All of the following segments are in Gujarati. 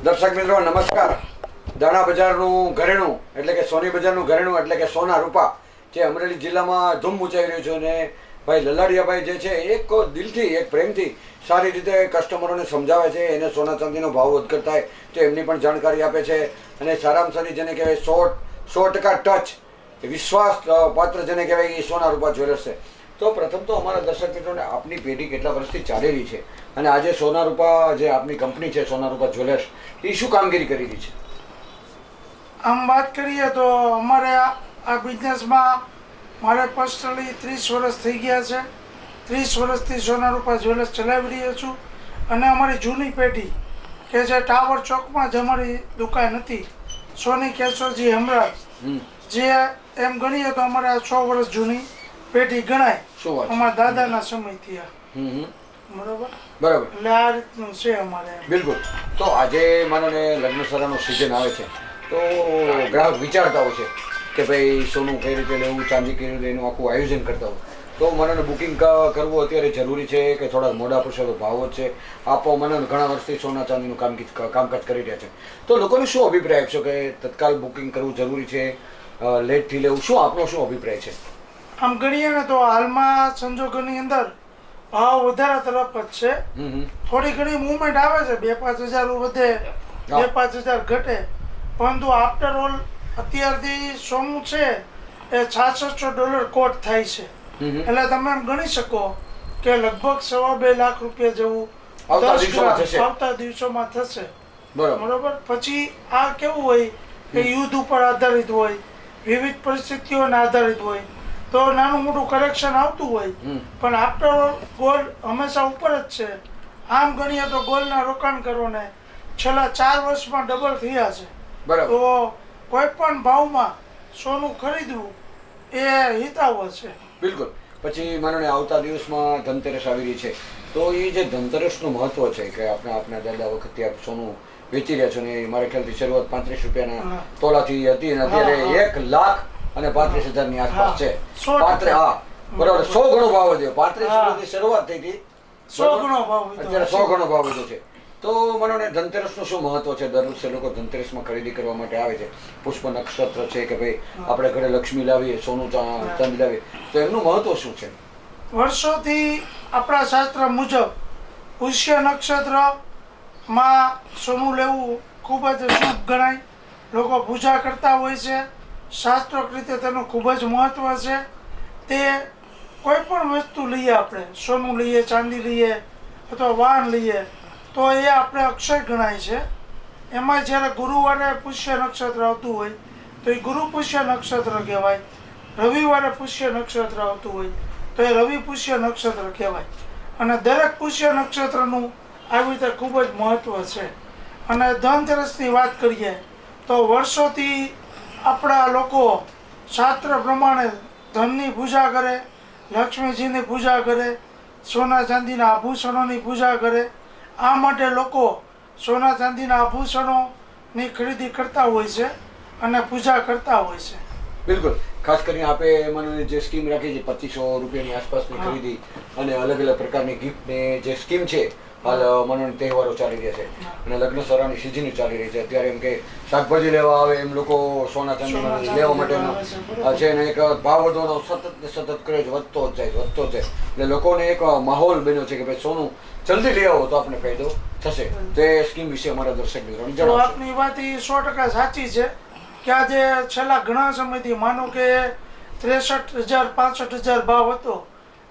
દર્શક મિત્રો નમસ્કાર. દાણા બજારનું ઘરેણું એટલે કે સોની બજારનું ઘરેણું એટલે કે સોના રૂપા જે અમરેલી જિલ્લામાં ધૂમ મચાવી રહ્યું છે અને ભાઈ લલાડિયાભાઈ જે છે એક દિલથી એક પ્રેમથી સારી રીતે કસ્ટમરોને સમજાવે છે, એને સોના ચાંદીનો ભાવ વધઘટ થાય તો એમની પણ જાણકારી આપે છે અને સારામાં સારી જેને કહેવાય 100% ટચ વિશ્વાસ પાત્ર જેને કહેવાય એ સોના રૂપા જ્વેલર્સ છે. તો પ્રથમ તો અમારા દર્શક મિત્રોને આપની પેઢી કેટલા વર્ષથી ચાલી રહી છે અને આજે સોના રૂપા જે આપની કંપની છે સોના રૂપા જ્વેલર્સ એ શું કામગીરી કરી રહી છે? આમ વાત કરીએ તો અમારે આ બિઝનેસમાં મારે પર્સનલી 30 વર્ષ થઈ ગયા છે. 30 વર્ષથી સોના રૂપા જ્વેલર્સ ચલાવી રહ્યો છું અને અમારી જૂની પેઢી કે જે ટાવર ચોકમાં જ અમારી દુકાન હતી સોની કેશોજી હમરાજ, જે એમ ગણીએ તો અમારે 100 વર્ષ જૂની પેઢી ગણાય. અમારા દાદાના સમયથી બરોબર બરાબર એટલે આ રીતનું છે અમારે. બિલકુલ. તો આજે માનો ને લગ્ન સરાનો સિઝન આવે છે તો ગ્રાહક વિચારતા હોય છે કે ભાઈ સોનું કઈ રીતે લેવું, ચાંદી કઈ રીતે એનું આખું આયોજન કરતા હોય તો મને બુકિંગ કરવું અત્યારે જરૂરી છે કે થોડા મોડા પડશે તો ભાવ જ છે? આપો મને ઘણા વર્ષથી સોના ચાંદીનું કામકાજ કરી રહ્યા છે તો લોકોને શું અભિપ્રાય આપશો કે તત્કાલ બુકિંગ કરવું જરૂરી છે, લેટથી લેવું, શું આપનો શું અભિપ્રાય છે? આમ ગણીએ ને તો હાલમાં સંજોગોની અંદર ભાવ વધારા તરફ જ છે. થોડી ઘણી મુવમેન્ટ આવે છે, 2-5 હજાર વધે 2-5 હજાર ઘટે, પરંતુ આફ્ટર ઓલ અત્યારથી સોનું છે એ $6600 કોટ થાય છે. એટલે તમે એમ ગણી શકો કે લગભગ 2.25 લાખ રૂપિયા જેવું આવતા દિવસોમાં થશે. બરોબર. પછી આ કેવું હોય કે યુદ્ધ ઉપર આધારિત હોય, વિવિધ પરિસ્થિતિઓને આધારિત હોય તો નાનું મોટું કરેક્શન આવતું હોય, પણ આફ્ટર ઓલ ગોલ્ડ હંમેશા ઉપર જ છે. આમ ગણીએ તો ગોલ્ડના રોકાણકારોને છેલ્લા 4 વર્ષમાં ડબલ થયા છે. તો કોઈ પણ ભાવમાં સોનું ખરીદવું એ હિતાવહ છે. બિલકુલ. પછી માનો ને આવતા દિવસમાં ધનતેરસ આવી રહી છે તો એ જે ધનતેરસનું મહત્વ છે કે આપણા દાદા વખતે આપ સોનું વેચી રહ્યા છો ને મારા ખ્યાલથી શરૂઆત 35 રૂપિયાના તોલાથી હતી અને અત્યારે 1,35,000 ની આસપાસ છે. બરાબર. 100 ગણો ભાવ વધ્યો. 35 રૂપિયાથી શરૂઆત થઈ હતી, 100 ગણો ભાવ અત્યારે 100 ગણો ભાવ વધ્યો છે. તો માનો ને ધનતેરસનું શું મહત્વ છે? દર વર્ષે લોકો ધનતેરસમાં ખરીદી કરવા માટે આવે છે. પુષ્પ નક્ષત્ર છે કે ભાઈ આપણે ઘરે લક્ષ્મી લાવીએ, સોનું ચાંદી લાવીએ, તો એમનું મહત્વ શું છે? વર્ષોથી આપણા શાસ્ત્ર મુજબ પુષ્ય નક્ષત્રમાં સોનું લેવું ખૂબ જ શુભ ગણાય. લોકો પૂજા કરતા હોય છે. શાસ્ત્રોક્ત રીતે તેનું ખૂબ જ મહત્વ છે. તે કોઈ પણ વસ્તુ લઈએ, આપણે સોનું લઈએ, ચાંદી લઈએ અથવા વાહન લઈએ તો એ આપણે અક્ષય ગણાય છે. એમાં જ્યારે ગુરુવારે પુષ્ય નક્ષત્ર આવતું હોય તો એ ગુરુ પુષ્ય નક્ષત્ર કહેવાય. રવિવારે પુષ્ય નક્ષત્ર આવતું હોય તો એ રવિ પુષ્ય નક્ષત્ર કહેવાય. અને દરેક પુષ્ય નક્ષત્રનું આવી રીતે ખૂબ જ મહત્વ છે. અને ધનતેરસની વાત કરીએ તો વર્ષોથી આપણા લોકો શાસ્ત્ર પ્રમાણે ધનની પૂજા કરે, લક્ષ્મીજીની પૂજા કરે, સોના ચાંદીના આભૂષણોની પૂજા કરે. આ માટે લોકો સોના ચાંદીના આભૂષણોની ખરીદી કરતા હોય છે અને પૂજા કરતા હોય છે. બિલકુલ. ખાસ કરીને આપણે મને જે સ્કીમ રાખી છે 2500 રૂપિયાની આસપાસની ખરીદી અને અલગ અલગ પ્રકારની ગિફ્ટની જે સ્કીમ છે, હાલ મને તહેવારો ચાલી રહ્યા છે અને લગ્ન સરાની સિઝન ચાલી રહી છે. અત્યારે એમ કે શાકભાજી લેવા આવે એમ લોકો સોના ચાંદી લેવા માટેનો છે અને એક ભાવ વધવાનો સતત કરે છે, વધતો જ જાય. એટલે લોકોને એક માહોલ બન્યો છે કે ભાઈ સોનું જલ્દી લઈ આવો તો આપણે ફાયદો થશે. તે સ્કીમ વિશે અમારા દર્શક મિત્રોને જણાવો. આપની વાત એ 100% સાચી છે કે આજે છેલ્લા ઘણા સમયથી માનો કે 63,000 65,000 ભાવ હતો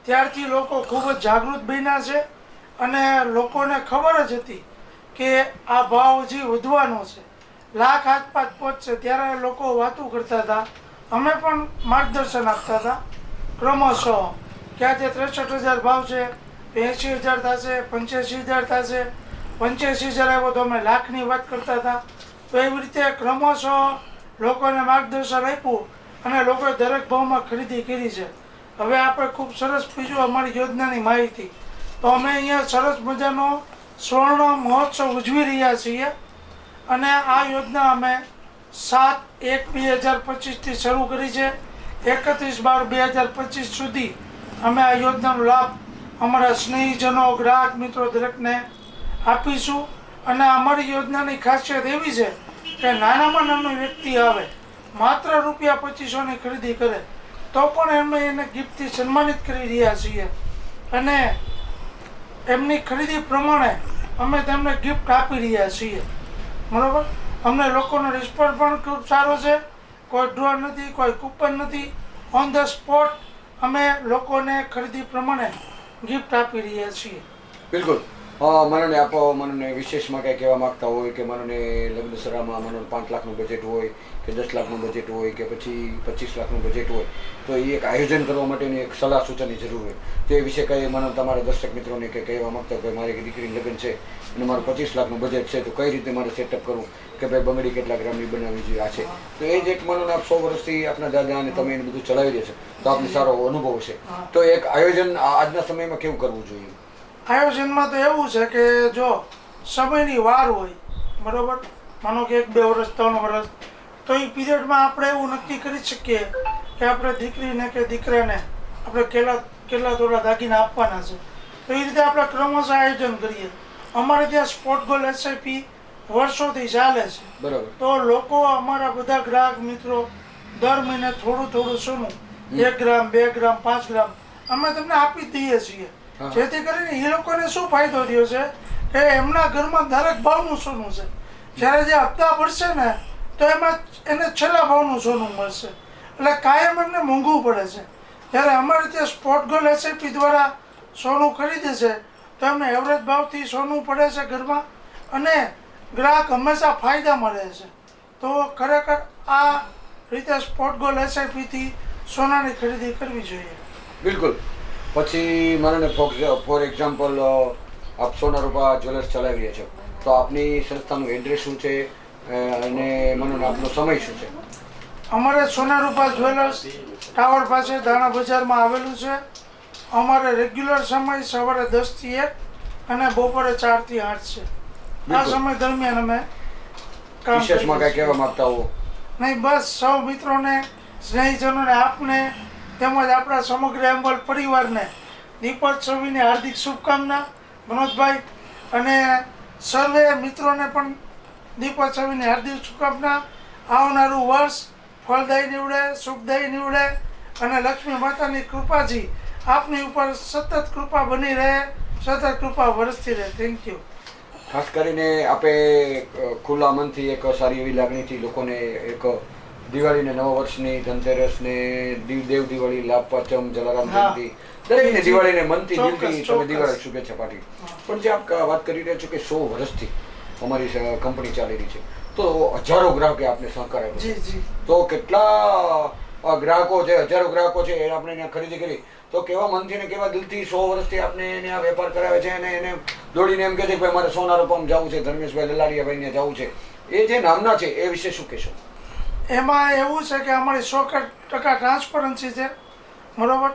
ત્યારથી લોકો ખૂબ જ જાગૃત બન્યા છે અને લોકોને ખબર જ હતી કે આ ભાવ હજી વધવાનો છે, લાખ આસપાસ પહોંચશે. ત્યારે લોકો વાતો કરતા હતા, અમે પણ માર્ગદર્શન આપતા હતા ક્રમશઃ કે આજે 63,000 ભાવ છે, 80,000 થશે, 85,000 થશે. 85,000 આવ્યો તો અમે લાખની વાત કરતા હતા. તો એવી રીતે ક્રમશઃ લોકોને માર્ગદર્શન આપ્યું અને લોકોએ દરેક ભાવમાં ખરીદી કરી છે. હવે આપણે ખૂબ સરસ બીજું અમારી યોજનાની માહિતી તો અમે અહીંયા સરસ મજાનો સ્વર્ણ મહોત્સવ ઉજવી રહ્યા છીએ અને આ યોજના અમે 7/1/2025થી શરૂ કરી છે. 31/12/2025 સુધી અમે આ યોજનાનો લાભ અમારા સ્નેહીજનો, ગ્રાહક મિત્રો દરેકને આપીશું અને અમારી યોજનાની ખાસિયત એવી છે કે નાનામાં નાનો વ્યક્તિ આવે માત્ર ₹2500ની ખરીદી કરે તો પણ અમે એને ગિફ્ટથી સન્માનિત કરી રહ્યા છીએ અને એમની ખરીદી પ્રમાણે અમે તેમને ગિફ્ટ આપી રહ્યા છીએ. બરાબર, અમને લોકોનો રિસ્પોન્સ પણ ખૂબ સારો છે. કોઈ ડ્રો નથી, કોઈ કૂપન નથી. ઓન ધ સ્પોટ અમે લોકોને ખરીદી પ્રમાણે ગિફ્ટ આપી રહ્યા છીએ. બિલકુલ. મને આપો, મને વિશેષમાં કંઈ કહેવા માગતા હોય કે મને લગ્ન સરામાં મને 5 લાખનું બજેટ હોય કે 10 લાખનું બજેટ હોય કે પછી 25 લાખનું બજેટ હોય, તો એ એક આયોજન કરવા માટેની એક સલાહ સૂચનની જરૂર હોય, તો એ વિશે કંઈ મને તમારા દર્શક મિત્રોને કંઈ કહેવા માગતા હોય કે મારી દીકરીનું લગ્ન છે અને મારું 25 લાખનું બજેટ છે, તો કઈ રીતે મારે સેટઅપ કરવું કે ભાઈ બંગડી કેટલા ગ્રામની બનાવવી જોઈએ, આ છે તો એ જ એક મને આપ 100 વર્ષથી આપના દાદા અને તમે એને બધું ચલાવી રહ્યા છો તો આપને સારો અનુભવ છે, તો એક આયોજન આજના સમયમાં કેવું કરવું જોઈએ? આયોજનમાં તો એવું છે કે જો સમયની વાર હોય, બરાબર, માનો કે 1-2 વર્ષ 3 વર્ષ, તો એ પીરિયડમાં આપણે એવું નક્કી કરી શકીએ કે આપણે દીકરીને કે દીકરાને આપણે કેટલા તોલા દાગીના આપવાના છે, તો એ રીતે આપણે ક્રમશઃ આયોજન કરીએ. અમારે ત્યાં સ્પોટ ગોલ્ડ એસઆઈપી વર્ષોથી ચાલે છે. બરાબર. તો લોકો અમારા બધા ગ્રાહક મિત્રો દર મહિને થોડું સોનું 1 ગ્રામ 2 ગ્રામ 5 ગ્રામ અમે તમને આપી જ દઈએ છીએ, જેથી કરીને એ લોકોને શું ફાયદો થયો છે કે એમના ઘરમાં દરેક ભાવનું સોનું છે. જ્યારે જે હપ્તા પડશે ને તો એમાં એને છેલ્લા ભાવનું સોનું મળશે, એટલે કાયમ એમને મોંઘું પડે છે. જ્યારે અમારે ત્યાં સ્પોટ ગોલ્ડ એસઆઈપી દ્વારા સોનું ખરીદે છે તો એમને એવરેજ ભાવથી સોનું પડે છે ઘરમાં અને ગ્રાહક હંમેશા ફાયદામાં રહે છે. તો ખરેખર આ રીતે સ્પોટ ગોલ્ડ એસઆઈપીથી સોનાની ખરીદી કરવી જોઈએ. બિલકુલ. પછી મને ફોર એક્ઝામ્પલ આપ સોના રૂપા જ્વેલર્સ ચલાવી રહ્યા છો, તો આપની સંસ્થાનું એડ્રેસ શું છે અને મને આપનો સમય શું છે? અમારે સોના રૂપા જ્વેલર્સ ટાવર પાસે દાણા બજારમાં આવેલું છે. અમારે રેગ્યુલર સમય સવારે 10 થી 1 અને બપોરે 4 થી 8 છે. આ સમય દરમિયાન અમે કામ વિશેષમાં કંઈ કહેવા માંગતા હો? નહીં, બસ સૌ મિત્રોને, સ્નેહીજનોને, આપને તેમજ આપણા સમગ્ર એમ્બલ પરિવારને દીપોત્સવીની હાર્દિક શુભકામના. મનોજભાઈ અને સર્વે મિત્રોને પણ દીપોત્સવીની હાર્દિક શુભકામના. આવનારું વર્ષ ફળદાયી નીવડે, સુખદાયી નીવડે અને લક્ષ્મી માતાની કૃપાથી આપની ઉપર સતત કૃપા બની રહે, સતત કૃપા વરસતી રહે. Thank you. ખાસ કરીને આપે ખુલ્લા મનથી એક સારી એવી લાગણીથી લોકોને એક દિવાળીને નવા વર્ષની, ધનતેરસને, દેવ દિવાળી, લાભ પાંચમ, જલારામ જયંતિ, દરેકને દિવાળીને મનથી દિલથી તમે દિવાળી શુભેચ્છા પાઠવી. પણ જે આપ વાત કરી રહ્યા છો કે 100 વર્ષથી અમારી કંપની ચાલી રહી છે, તો હજારો ગ્રાહકે આપને સહકાર આપ્યો, તો કેટલા ગ્રાહકો છે, હજારો ગ્રાહકો છે, એ આપણે ત્યાં ખરીદી કરી, તો કેવા મનથી ને કેવા દિલથી 100 વર્ષથી આપણે એને આ વેપાર કરાવે છે અને એને દોડીને એમ કહે છે કે ભાઈ મારે સોના રૂપામાં જવું છે, ધર્મેશભાઈ લલાડિયાભાઈને જવું છે, એ જે નામના છે એ વિશે શું કહેશો? એમાં એવું છે કે અમારી 100% ટ્રાન્સપરન્સી છે, બરાબર.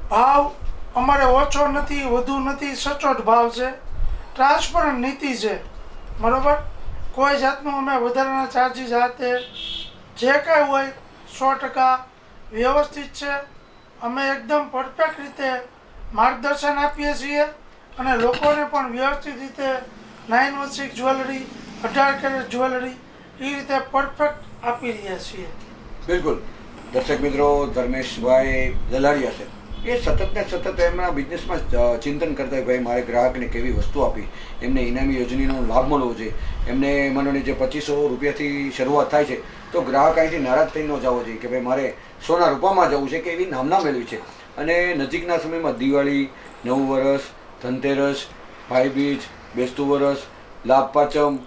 ભાવ અમારે ઓછો નથી, વધુ નથી, સચોટ ભાવ છે. ટ્રાન્સપરન્ટ નીતિ છે, બરાબર. કોઈ જાતનું અમે વધારાના ચાર્જીસ હાથે જે કાંઈ હોય 100% વ્યવસ્થિત છે. અમે એકદમ પરફેક્ટ રીતે માર્ગદર્શન આપીએ છીએ અને લોકોને પણ વ્યવસ્થિત રીતે 916 જ્વેલરી, 18 કેરેટ જ્વેલરી એ રીતે પરફેક્ટ આપી રહ્યા છીએ. બિલકુલ. દર્શક મિત્રો, ધર્મેશભાઈ લલાડિયા છે, એ સતત ને સતત એમના બિઝનેસમાં ચિંતન કરતા હોય ભાઈ મારે ગ્રાહકને કેવી વસ્તુ આપી, એમને ઇનામી યોજનાનો લાભ મળવો જોઈએ, એમને મને જે 2500 રૂપિયાથી શરૂઆત થાય છે તો ગ્રાહક અહીંથી નારાજ થઈ ન જવો જોઈએ કે ભાઈ મારે સોના રૂપામાં જવું છે, કે એવી નામના મેળવી છે. અને નજીકના સમયમાં દિવાળી, નવું વર્ષ, ધનતેરસ, ભાઈબીજ, બેસતું વર્ષ, લાભ પાંચમ,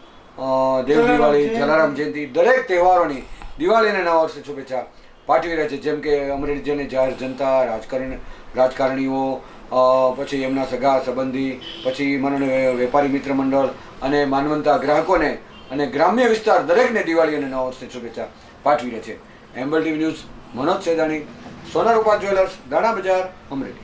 દેવ દિવાળી, જલારામ જયંતિ, દરેક તહેવારોની દિવાળી અને નવા વર્ષે શુભેચ્છા પાઠવી રહ્યા છે. જેમ કે અમરેલી જિલ્લાની જાહેર જનતા, રાજકારણીઓ, પછી એમના સગા સંબંધી, પછી મને વેપારી મિત્ર મંડળ અને માનવંતા ગ્રાહકોને અને ગ્રામ્ય વિસ્તાર દરેકને દિવાળી અને નવા વર્ષની શુભેચ્છા પાઠવી રહ્યા છે. એમ્બલ ટીવી ન્યૂઝ, મનોજ સેદાણી, સોના રૂપા જ્વેલર્સ, દાણા બજાર, અમરેલી.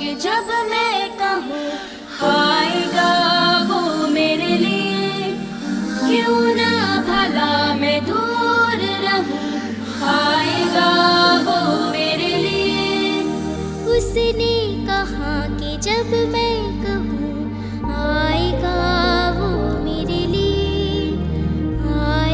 कि जग में